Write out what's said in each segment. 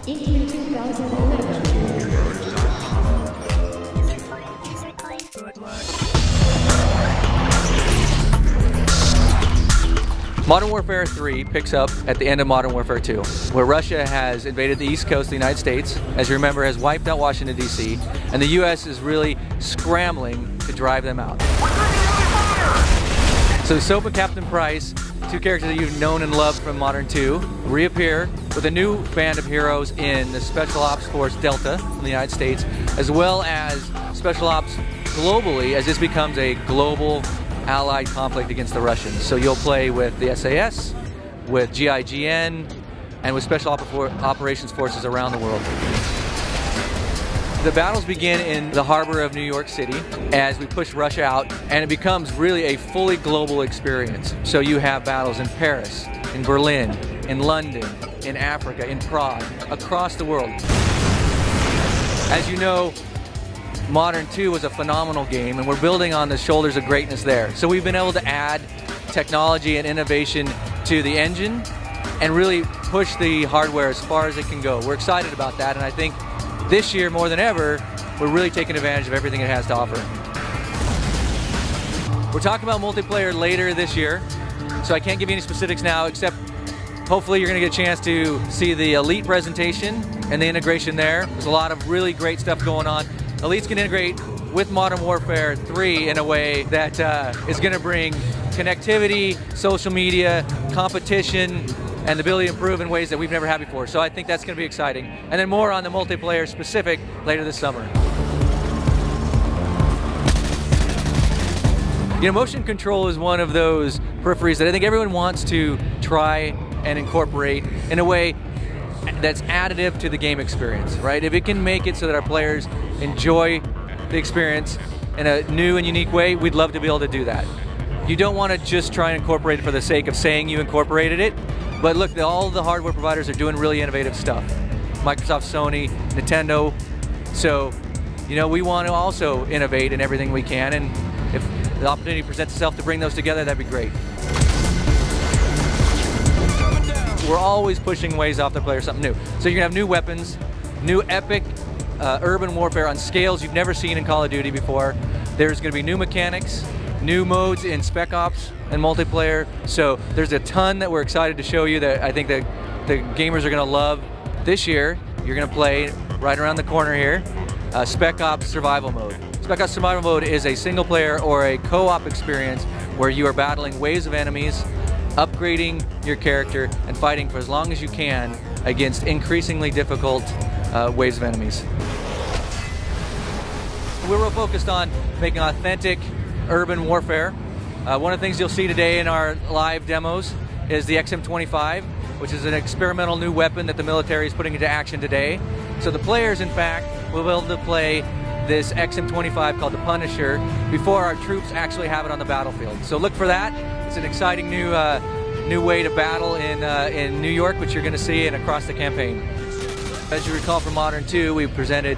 in 2011. Modern Warfare 3 picks up at the end of Modern Warfare 2, where Russia has invaded the east coast of the United States, as you remember, has wiped out Washington, D.C., and the U.S. is really scrambling to drive them out. So Soap and Captain Price, two characters that you've known and loved from Modern 2, reappear with a new band of heroes in the Special Ops Force Delta in the United States, as well as Special Ops globally, as this becomes a global allied conflict against the Russians. So you'll play with the SAS, with GIGN, and with Special Operations Forces around the world. The battles begin in the harbor of New York City as we push Russia out, and it becomes really a fully global experience. So you have battles in Paris, in Berlin, in London, in Africa, in Prague, across the world. As you know, Modern 2 was a phenomenal game, and we're building on the shoulders of greatness there. So we've been able to add technology and innovation to the engine and really push the hardware as far as it can go. We're excited about that, and I think this year more than ever, we're really taking advantage of everything it has to offer. We're talking about multiplayer later this year, so I can't give you any specifics now, except hopefully you're going to get a chance to see the Elite presentation and the integration there. There's a lot of really great stuff going on. Elite's can integrate with Modern Warfare 3 in a way that is going to bring connectivity, social media, competition, and the ability to improve in ways that we've never had before. So I think that's going to be exciting. And then more on the multiplayer specific later this summer. You know, motion control is one of those peripheries that I think everyone wants to try and incorporate in a way that's additive to the game experience, right? If it can make it so that our players enjoy the experience in a new and unique way, we'd love to be able to do that. You don't want to just try and incorporate it for the sake of saying you incorporated it, but look, all the hardware providers are doing really innovative stuff. Microsoft, Sony, Nintendo. So, you know, we want to also innovate in everything we can, and if the opportunity presents itself to bring those together, that'd be great. We're always pushing ways off the player something new. So you're gonna have new weapons, new epic urban warfare on scales you've never seen in Call of Duty before. There's gonna be new mechanics, new modes in Spec Ops and multiplayer. So there's a ton that we're excited to show you that I think that the gamers are gonna love. This year, you're gonna play right around the corner here, Spec Ops Survival Mode. Spec Ops Survival Mode is a single player or a co-op experience where you are battling waves of enemies, upgrading your character, and fighting for as long as you can against increasingly difficult waves of enemies. We're real focused on making authentic urban warfare. One of the things you'll see today in our live demos is the XM25, which is an experimental new weapon that the military is putting into action today. So the players, in fact, will be able to play this XM25 called the Punisher before our troops actually have it on the battlefield. So look for that. It's an exciting new way to battle in New York, which you're going to see and across the campaign. As you recall from Modern 2, we presented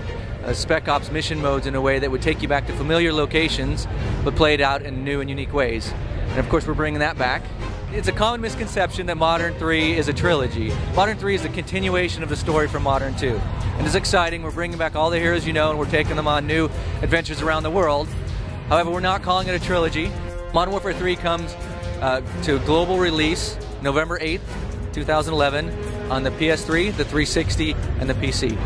Spec Ops mission modes in a way that would take you back to familiar locations, but played out in new and unique ways. And of course, we're bringing that back. It's a common misconception that Modern 3 is a trilogy. Modern 3 is a continuation of the story from Modern 2. And it's exciting. We're bringing back all the heroes you know, and we're taking them on new adventures around the world. However, we're not calling it a trilogy. Modern Warfare 3 comes to global release November 8th, 2011 on the PS3, the 360, and the PC.